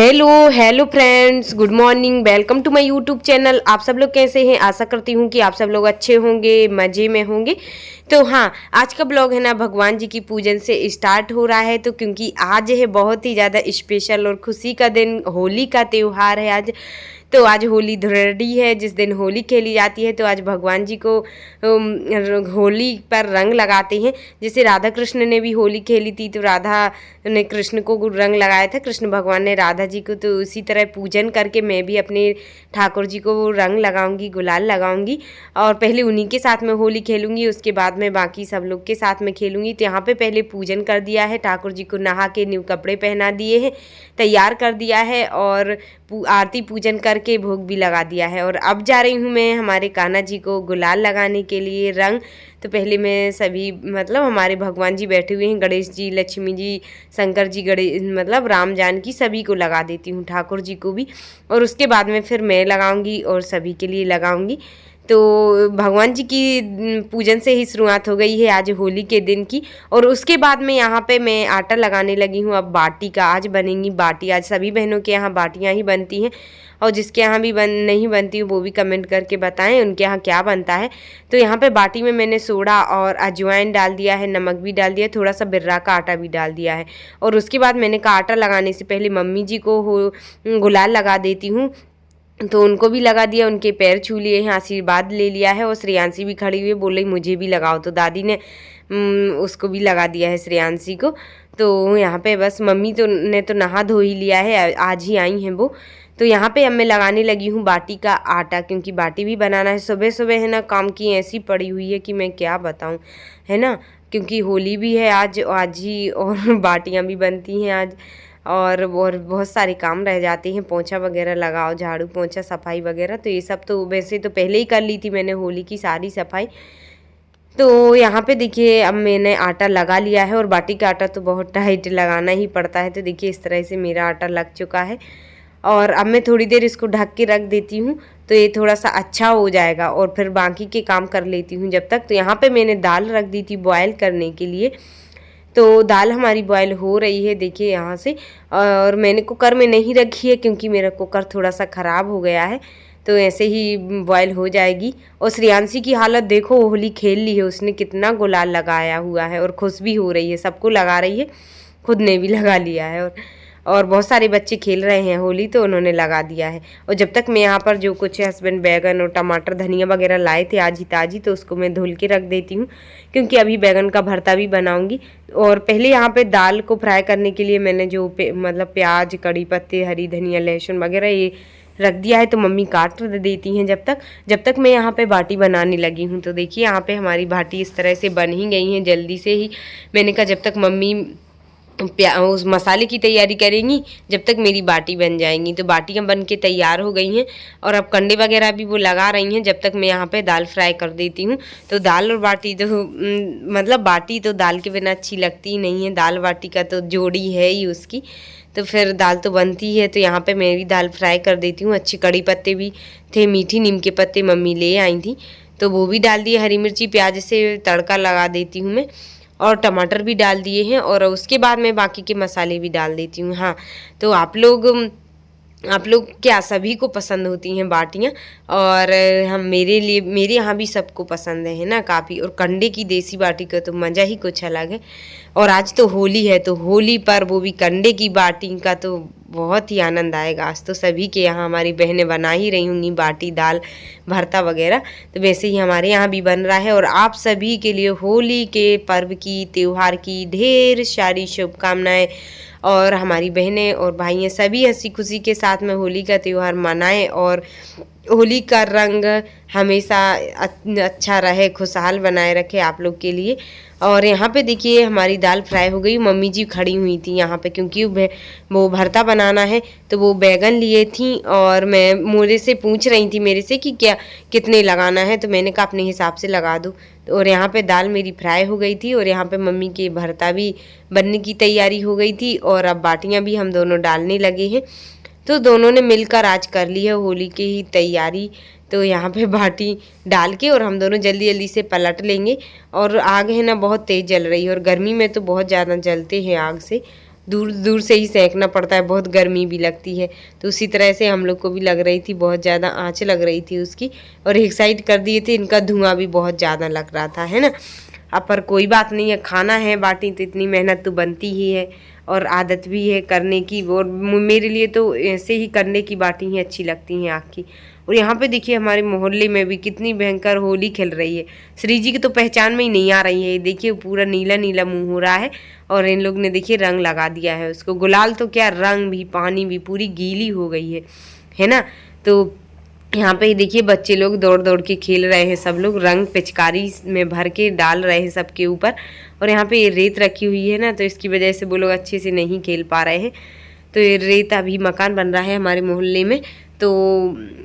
Hello hello friends, good morning. Welcome to my YouTube channel. आप सब लोग कैसे हैं? आशा करती हूँ कि आप सब लोग अच्छे होंगे, मज़े में होंगे। तो हाँ, आज का ब्लॉग है ना भगवान जी की पूजन से स्टार्ट हो रहा है। तो क्योंकि आज है बहुत ही ज़्यादा स्पेशल और खुशी का दिन, होली का त्यौहार है आज। तो आज होली धुलड़ी है, जिस दिन होली खेली जाती है। तो आज भगवान जी को होली पर रंग लगाते हैं। जैसे राधा कृष्ण ने भी होली खेली थी, तो राधा ने कृष्ण को रंग लगाया था, कृष्ण भगवान ने राधा जी को। तो उसी तरह पूजन करके मैं भी अपने ठाकुर जी को रंग लगाऊंगी, गुलाल लगाऊंगी। और पहले उन्हीं के साथ में होली खेलूंगी, उसके बाद में बाकी सब लोग के साथ में खेलूंगी। तो यहाँ पे पहले पूजन कर दिया है, ठाकुर जी को नहा के न्यू कपड़े पहना दिए हैं, तैयार कर दिया है और आरती पूजन करके भोग भी लगा दिया है। और अब जा रही हूँ मैं हमारे कान्हा जी को गुलाल लगाने के लिए रंग। तो पहले मैं सभी मतलब हमारे भगवान जी बैठे हुए हैं, गणेश जी, लक्ष्मी जी, शंकर जी, गणेश मतलब राम जानकी, सभी को लगा देती हूँ, ठाकुर जी को भी। और उसके बाद में फिर मैं लगाऊंगी और सभी के लिए लगाऊंगी। तो भगवान जी की पूजन से ही शुरुआत हो गई है आज होली के दिन की। और उसके बाद में यहाँ पे मैं आटा लगाने लगी हूँ। अब बाटी का आज बनेंगी बाटी। आज सभी बहनों के यहाँ बाटियाँ ही बनती हैं, और जिसके यहाँ भी नहीं बनती वो भी कमेंट करके बताएं उनके यहाँ क्या बनता है। तो यहाँ पे बाटी में मैंने सोडा और अजवाइन डाल दिया है, नमक भी डाल दिया, थोड़ा सा बिर्रा का आटा भी डाल दिया है। और उसके बाद मैंने कहा आटा लगाने से पहले मम्मी जी को गुलाल लगा देती हूँ। तो उनको भी लगा दिया, उनके पैर छू लिए हैं, आशीर्वाद ले लिया है। और श्रेयांशी भी खड़ी हुई है, बोल रही मुझे भी लगाओ। तो दादी ने उसको भी लगा दिया है, श्रेयांशी को। तो यहाँ पे बस मम्मी ने तो नहा धो ही लिया है, आज ही आई हैं वो। तो यहाँ पे अब मैं लगाने लगी हूँ बाटी का आटा, क्योंकि बाटी भी बनाना है। सुबह सुबह है ना काम की ऐसी पड़ी हुई है कि मैं क्या बताऊँ, है ना। क्योंकि होली भी है आज ही, और बाटियाँ भी बनती हैं आज। और बहुत सारे काम रह जाते हैं, पोंछा वगैरह लगाओ, झाड़ू पोंछा, सफाई वगैरह। तो ये सब तो वैसे तो पहले ही कर ली थी मैंने होली की सारी सफाई। तो यहाँ पे देखिए अब मैंने आटा लगा लिया है, और बाटी का आटा तो बहुत टाइट लगाना ही पड़ता है। तो देखिए इस तरह से मेरा आटा लग चुका है। और अब मैं थोड़ी देर इसको ढक के रख देती हूँ, तो ये थोड़ा सा अच्छा हो जाएगा, और फिर बाकी के काम कर लेती हूँ जब तक। तो यहाँ पे मैंने दाल रख दी थी बॉयल करने के लिए। तो दाल हमारी बॉयल हो रही है, देखिए यहाँ से। और मैंने कुकर में नहीं रखी है, क्योंकि मेरा कुकर थोड़ा सा ख़राब हो गया है। तो ऐसे ही बॉयल हो जाएगी। और श्रेयांशी की हालत देखो, होली खेल ली है उसने, कितना गुलाल लगाया हुआ है, और खुश भी हो रही है, सबको लगा रही है, खुद ने भी लगा लिया है। और बहुत सारे बच्चे खेल रहे हैं होली, तो उन्होंने लगा दिया है। और जब तक मैं यहाँ पर जो कुछ हस्बैंड बैगन और टमाटर, धनिया वगैरह लाए थे आज ही ताज़ी, तो उसको मैं धुल के रख देती हूँ, क्योंकि अभी बैगन का भरता भी बनाऊंगी। और पहले यहाँ पे दाल को फ्राई करने के लिए मैंने जो मतलब प्याज, कड़ी पत्ते, हरी धनिया, लहसुन वगैरह ये रख दिया है। तो मम्मी काट दे देती हैं जब तक मैं यहाँ पे बाटी बनाने लगी हूँ। तो देखिए यहाँ पे हमारी बाटी इस तरह से बन ही गई हैं जल्दी से ही। मैंने कहा जब तक मम्मी उस मसाले की तैयारी करेंगी, जब तक मेरी बाटी बन जाएंगी। तो बाटियाँ बन के तैयार हो गई हैं, और अब कंडे वगैरह भी वो लगा रही हैं, जब तक मैं यहाँ पे दाल फ्राई कर देती हूँ। तो दाल और बाटी तो मतलब बाटी तो दाल के बिना अच्छी लगती ही नहीं है, दाल बाटी का तो जोड़ी है ही उसकी। तो फिर दाल तो बनती है। तो यहाँ पे मैं भी दाल फ्राई कर देती हूँ। अच्छे कड़ी पत्ते भी थे, मीठी नीम के पत्ते मम्मी ले आई थी, तो वो भी डाल दिए। हरी मिर्ची प्याज से तड़का लगा देती हूँ मैं, और टमाटर भी डाल दिए हैं। और उसके बाद मैं बाकी के मसाले भी डाल देती हूँ। हाँ, तो आप लोग क्या सभी को पसंद होती हैं बाटियाँ? और हम मेरे यहाँ भी सबको पसंद है ना काफ़ी। और कंडे की देसी बाटी का तो मज़ा ही कुछ अलग है। और आज तो होली है, तो होली पर वो भी कंडे की बाटी का तो बहुत ही आनंद आएगा। आज तो सभी के यहाँ हमारी बहनें बना ही रही होंगी बाटी, दाल, भरता वगैरह। तो वैसे ही हमारे यहाँ भी बन रहा है। और आप सभी के लिए होली के पर्व की, त्यौहार की ढेर सारी शुभकामनाएं। और हमारी बहनें और भाइयाँ सभी हंसी खुशी के साथ में होली का त्यौहार मनाएं, और होली का रंग हमेशा अच्छा रहे, खुशहाल बनाए रखे आप लोग के लिए। और यहाँ पे देखिए हमारी दाल फ्राई हो गई। मम्मी जी खड़ी हुई थी यहाँ पे, क्योंकि वो भरता बनाना है, तो वो बैगन लिए थी, और मैं मुझे से पूछ रही थी मेरे से कि क्या कितने लगाना है। तो मैंने कहा अपने हिसाब से लगा दो। और यहाँ पे दाल मेरी फ्राई हो गई थी, और यहाँ पे मम्मी के भरता भी बनने की तैयारी हो गई थी। और अब बाटियाँ भी हम दोनों डालने लगे हैं। तो दोनों ने मिलकर आज कर ली है होली की ही तैयारी। तो यहाँ पे बाटी डाल के और हम दोनों जल्दी जल्दी से पलट लेंगे। और आग है ना बहुत तेज़ जल रही है, और गर्मी में तो बहुत ज़्यादा जलते हैं आग से। दूर दूर से ही सेंकना पड़ता है, बहुत गर्मी भी लगती है। तो उसी तरह से हम लोग को भी लग रही थी, बहुत ज़्यादा आँच लग रही थी उसकी। और एक साइड कर दिए थे, इनका धुआं भी बहुत ज़्यादा लग रहा था, है ना। अब पर कोई बात नहीं है, खाना है बाटी तो इतनी मेहनत तो बनती ही है और आदत भी है करने की। और मेरे लिए तो ऐसे ही करने की बाटी ही अच्छी लगती हैं आँख की। और यहाँ पे देखिए हमारे मोहल्ले में भी कितनी भयंकर होली खेल रही है। श्री जी की तो पहचान में ही नहीं आ रही है। देखिए पूरा नीला नीला मुंह हो रहा है और इन लोग ने देखिए रंग लगा दिया है उसको। गुलाल तो क्या, रंग भी, पानी भी पूरी गीली हो गई है ना। तो यहाँ पे देखिए बच्चे लोग दौड़ दौड़ के खेल रहे हैं, सब लोग रंग पिचकारी में भर के डाल रहे हैं सबके ऊपर। और यहाँ पे ये रेत रखी हुई है ना, तो इसकी वजह से वो लोग अच्छे से नहीं खेल पा रहे हैं। तो ये रेत, अभी मकान बन रहा है हमारे मोहल्ले में, तो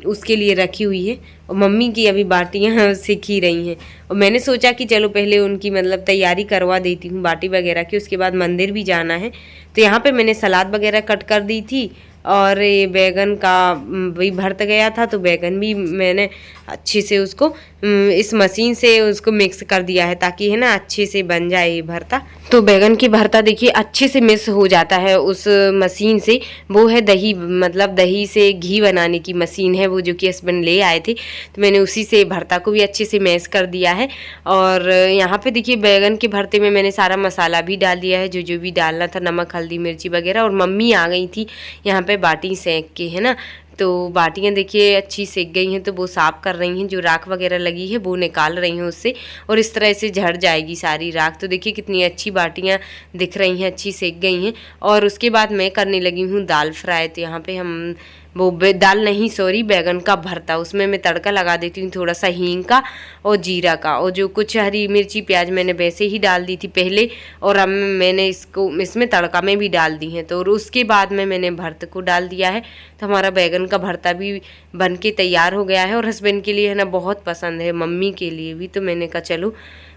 उसके लिए रखी हुई है। और मम्मी की अभी बाटियाँ सीख ही रही हैं। और मैंने सोचा कि चलो पहले उनकी मतलब तैयारी करवा देती हूँ बाटी वगैरह की, उसके बाद मंदिर भी जाना है। तो यहाँ पे मैंने सलाद वगैरह कट कर दी थी और ये बैगन का भी भरता गया था, तो बैगन भी मैंने अच्छे से उसको इस मशीन से उसको मिक्स कर दिया है ताकि है ना अच्छे से बन जाए ये भरता। तो बैगन की भरता देखिए अच्छे से मिक्स हो जाता है उस मशीन से। वो है दही, मतलब दही से घी बनाने की मशीन है वो, जो कि हस्बैंड ले आए थे। तो मैंने उसी से भरता को भी अच्छे से मैश कर दिया है। और यहाँ पे देखिए बैगन के भरते में मैंने सारा मसाला भी डाल दिया है, जो जो भी डालना था, नमक हल्दी मिर्ची वगैरह। और मम्मी आ गई थी यहाँ पे बाटी सेंक के, है ना। तो बाटियाँ देखिए अच्छी सेक गई हैं, तो वो साफ़ कर रही हैं, जो राख वगैरह लगी है वो निकाल रही हैं उससे। और इस तरह से झड़ जाएगी सारी राख। तो देखिए कितनी अच्छी बाटियाँ दिख रही हैं, अच्छी सेक गई हैं। और उसके बाद मैं करने लगी हूँ दाल फ्राई। तो यहाँ पे हम वो दाल नहीं, सॉरी, बैगन का भरता, उसमें मैं तड़का लगा देती हूँ थोड़ा सा हींग का और जीरा का। और जो कुछ हरी मिर्ची प्याज मैंने वैसे ही डाल दी थी पहले, और अब मैंने इसमें तड़का में भी डाल दी है। तो उसके बाद में मैंने भरते को डाल दिया है। तो हमारा बैगन का भरता भी बन के तैयार हो गया है। और हस्बैंड के लिए है ना बहुत पसंद है, मम्मी के लिए भी, तो मैंने कहा चलो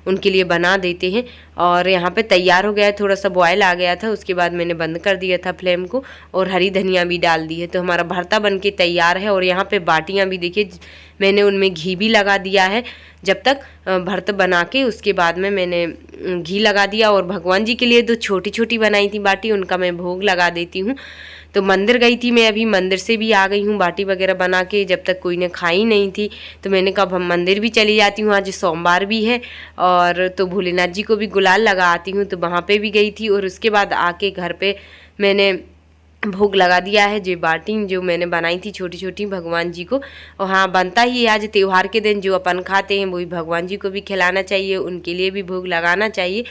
उनके लिए बना देते हैं। और यहाँ पे तैयार हो गया है, थोड़ा सा बॉयल आ गया था, उसके बाद मैंने बंद कर दिया था फ्लेम को और हरी धनिया भी डाल दी है। तो हमारा भरता बन के तैयार है। और यहाँ पे बाटियाँ भी देखिए मैंने उनमें घी भी लगा दिया है। जब तक भरता बना के उसके बाद में मैंने घी लगा दिया। और भगवान जी के लिए तो छोटी छोटी बनाई थी बाटी, उनका मैं भोग लगा देती हूँ। तो मंदिर गई थी मैं, अभी मंदिर से भी आ गई हूँ बाटी वगैरह बना के, जब तक कोई ने खाई नहीं थी। तो मैंने कहा हम मंदिर भी चली जाती हूँ, आज सोमवार भी है। और तो भोलेनाथ जी को भी गुलाल लगा आती हूँ, तो वहाँ पे भी गई थी। और उसके बाद आके घर पे मैंने भोग लगा दिया है, जो बाटी जो मैंने बनाई थी छोटी छोटी भगवान जी को। और हाँ, बनता ही है आज त्यौहार के दिन, जो अपन खाते हैं वही भगवान जी को भी खिलाना चाहिए, उनके लिए भी भोग लगाना चाहिए।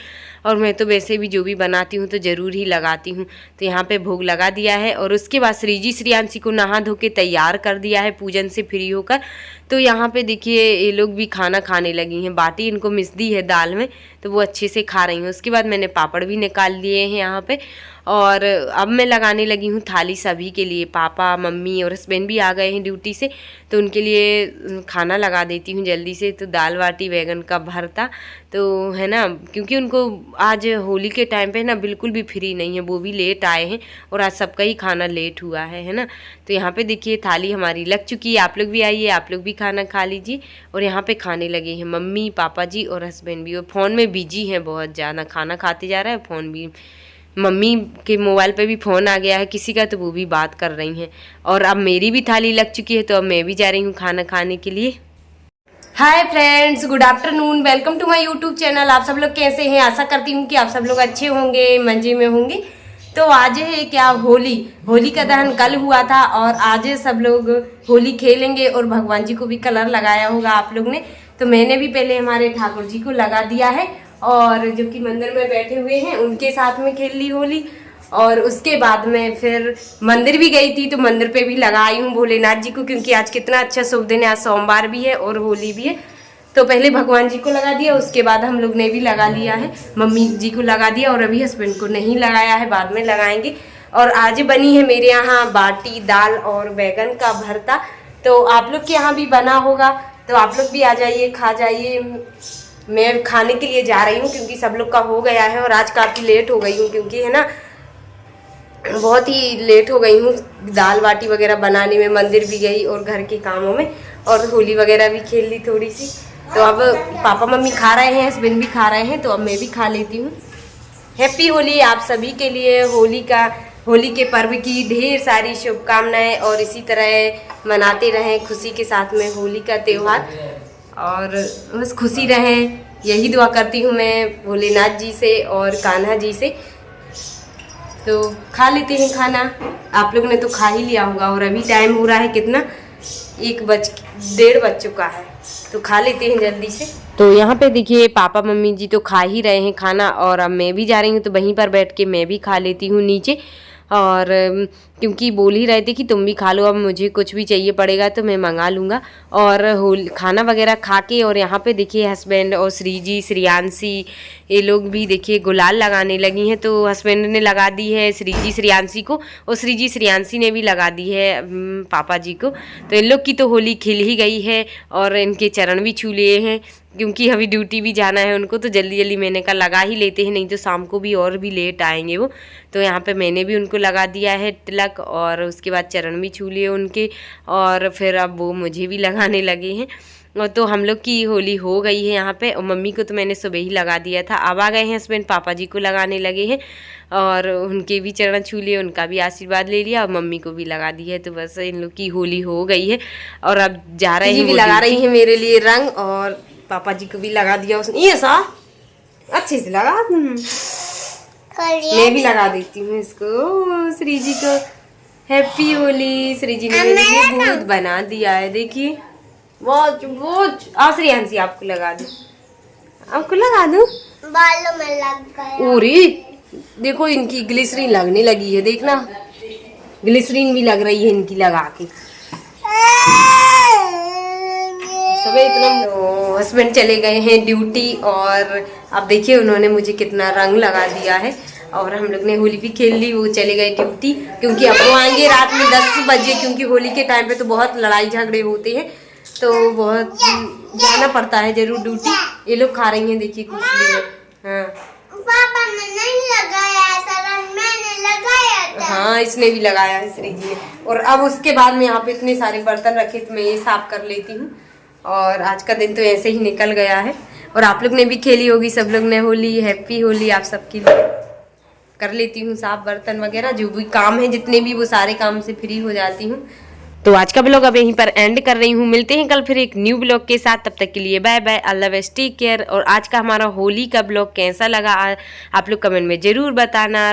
और मैं तो वैसे भी जो भी बनाती हूँ तो ज़रूर ही लगाती हूँ। तो यहाँ पे भोग लगा दिया है। और उसके बाद श्री जी श्रियांशी को नहा धो के तैयार कर दिया है पूजन से फ्री होकर। तो यहाँ पे देखिए ये लोग भी खाना खाने लगी हैं, बाटी इनको मिस दी है दाल में, तो वो अच्छे से खा रही हैं। उसके बाद मैंने पापड़ भी निकाल लिए हैं यहाँ पे। और अब मैं लगाने लगी हूँ थाली सभी के लिए। पापा, मम्मी और हस्बैंड भी आ गए हैं ड्यूटी से, तो उनके लिए खाना लगा देती हूँ जल्दी से। तो दाल बाटी बैगन का भरता, तो है ना, क्योंकि उनको आज होली के टाइम पे ना बिल्कुल भी फ्री नहीं है, वो भी लेट आए हैं और आज सबका ही खाना लेट हुआ है ना। तो यहाँ पे देखिए थाली हमारी लग चुकी है। आप लोग भी आइए, आप लोग भी खाना खा लीजिए। और यहाँ पे खाने लगे हैं मम्मी, पापा जी और हस्बैंड भी। और फ़ोन में बिजी हैं बहुत ज़्यादा, खाना खाते जा रहा है, फ़ोन भी, मम्मी के मोबाइल पे भी फ़ोन आ गया है किसी का, तो वो भी बात कर रही हैं। और अब मेरी भी थाली लग चुकी है, तो अब मैं भी जा रही हूँ खाना खाने के लिए। Hi friends, good afternoon, welcome to my YouTube channel. आप सब लोग कैसे हैं? आशा करती हूँ कि आप सब लोग अच्छे होंगे, मज़े में होंगे। तो आज है क्या, होली का दहन कल हुआ था और आज सब लोग होली खेलेंगे। और भगवान जी को भी कलर लगाया होगा आप लोग ने, तो मैंने भी पहले हमारे ठाकुर जी को लगा दिया है। और जो कि मंदिर में बैठे हुए हैं उनके साथ में खेल ली होली। और उसके बाद में फिर मंदिर भी गई थी, तो मंदिर पे भी लगाई हूँ भोलेनाथ जी को, क्योंकि आज कितना अच्छा शुभ दिन है, आज सोमवार भी है और होली भी है। तो पहले भगवान जी को लगा दिया, उसके बाद हम लोग ने भी लगा लिया है, मम्मी जी को लगा दिया। और अभी हस्बैंड को नहीं लगाया है, बाद में लगाएंगे। और आज बनी है मेरे यहाँ बाटी, दाल और बैगन का भरता। तो आप लोग के यहाँ भी बना होगा, तो आप लोग भी आ जाइए, खा जाइए। मैं खाने के लिए जा रही हूँ क्योंकि सब लोग का हो गया है। और आज काफ़ी लेट हो गई हूँ, क्योंकि है ना बहुत ही लेट हो गई हूँ दाल बाटी वगैरह बनाने में। मंदिर भी गई और घर के कामों में, और होली वगैरह भी खेल ली थोड़ी सी। तो अब पापा मम्मी खा रहे हैं, हस्बैंड भी खा रहे हैं, तो अब मैं भी खा लेती हूँ। हैप्पी होली आप सभी के लिए। होली के पर्व की ढेर सारी शुभकामनाएं और इसी तरह मनाते रहें खुशी के साथ में होली का त्यौहार, और बस खुशी रहें यही दुआ करती हूँ मैं भोलेनाथ जी से और कान्हा जी से। तो खा लेते हैं खाना, आप लोग ने तो खा ही लिया होगा और अभी टाइम हो रहा है कितना, 1:30 बज चुका है, तो खा लेते हैं जल्दी से। तो यहाँ पे देखिए पापा मम्मी जी तो खा ही रहे हैं खाना और अब मैं भी जा रही हूँ, तो वहीं पर बैठ के मैं भी खा लेती हूँ नीचे। और क्योंकि बोल ही रहे थे कि तुम भी खा लो, अब मुझे कुछ भी चाहिए पड़ेगा तो मैं मंगा लूँगा। और खाना वगैरह खा के, और यहाँ पे देखिए हस्बैंड और श्रीजी श्रियांशी ये लोग भी देखिए गुलाल लगाने लगी हैं। तो हस्बैंड ने लगा दी है श्रीजी श्रियांशी को, और श्रीजी श्रियांशी ने भी लगा दी है पापा जी को। तो इन लोग की तो होली खिल ही गई है और इनके चरण भी छू लिए हैं, क्योंकि अभी ड्यूटी भी जाना है उनको, तो जल्दी जल्दी मैंने कहा लगा ही लेते हैं, नहीं तो शाम को भी और भी लेट आएंगे वो। तो यहाँ पे मैंने भी उनको लगा दिया है तिलक, और उसके बाद चरण भी छू लिए उनके, और फिर अब वो मुझे भी लगाने लगे हैं। और तो हम लोग की होली हो गई है यहाँ पे, और मम्मी को तो मैंने सुबह ही लगा दिया था। अब आ गए हैं हस्बैंड, पापा जी को लगाने लगे हैं और उनके भी चरण छू लिए, उनका भी आशीर्वाद ले लिया और मम्मी को भी लगा दी है। तो बस इन लोग की होली हो गई है और अब जा रहे हैं। भी लगा रही है मेरे लिए रंग, और पापा जी को भी लगा दिया उसने, ये सा अच्छे से लगा। मैं भी लगा देती हूँ इसको श्री जी को। हैप्पी होली। श्री जी ने मेरे लिए बहुत बना दिया है, देखिए बहुत। श्रियांशी आपको लगा दूं, आपको लगा दूं, बालों में लग गया। ओरे देखो इनकी ग्लिसरीन लगने लगी है, देखना ग्लिसरीन भी लग रही है इनकी लगा के। सब इतना हस्बैंड चले गए हैं ड्यूटी, और अब देखिए उन्होंने मुझे कितना रंग लगा दिया है, और हम लोग ने होली भी खेल ली। वो चले गए ड्यूटी, क्योंकि अब वो आएंगे रात में 10 बजे, क्योंकि होली के टाइम पे तो बहुत लड़ाई झगड़े होते हैं, तो बहुत जाना पड़ता है जरूर ड्यूटी। ये लोग खा रही हैं देखिए कुछ भी। हाँ पापा ने नहीं लगाया ऐसा रंग, मैंने लगाया था। हाँ इसने भी लगाया है श्री जी ने। और अब उसके बाद में यहाँ पे इतने सारे बर्तन रखे, तो मैं ये साफ कर लेती हूँ। और आज का दिन तो ऐसे ही निकल गया है, और आप लोग ने भी खेली होगी सब लोग ने होली। हैप्पी होली आप सबके लिए। कर लेती हूँ साफ बर्तन वगैरह, जो भी काम है जितने भी, वो सारे काम से फ्री हो जाती हूँ। तो आज का ब्लॉग अब यहीं पर एंड कर रही हूँ। मिलते हैं कल फिर एक न्यू ब्लॉग के साथ, तब तक के लिए बाय बाय, अल्लाह बेस्ट, टेक केयर। और आज का हमारा होली का ब्लॉग कैसा लगा आप लोग कमेंट में ज़रूर बताना।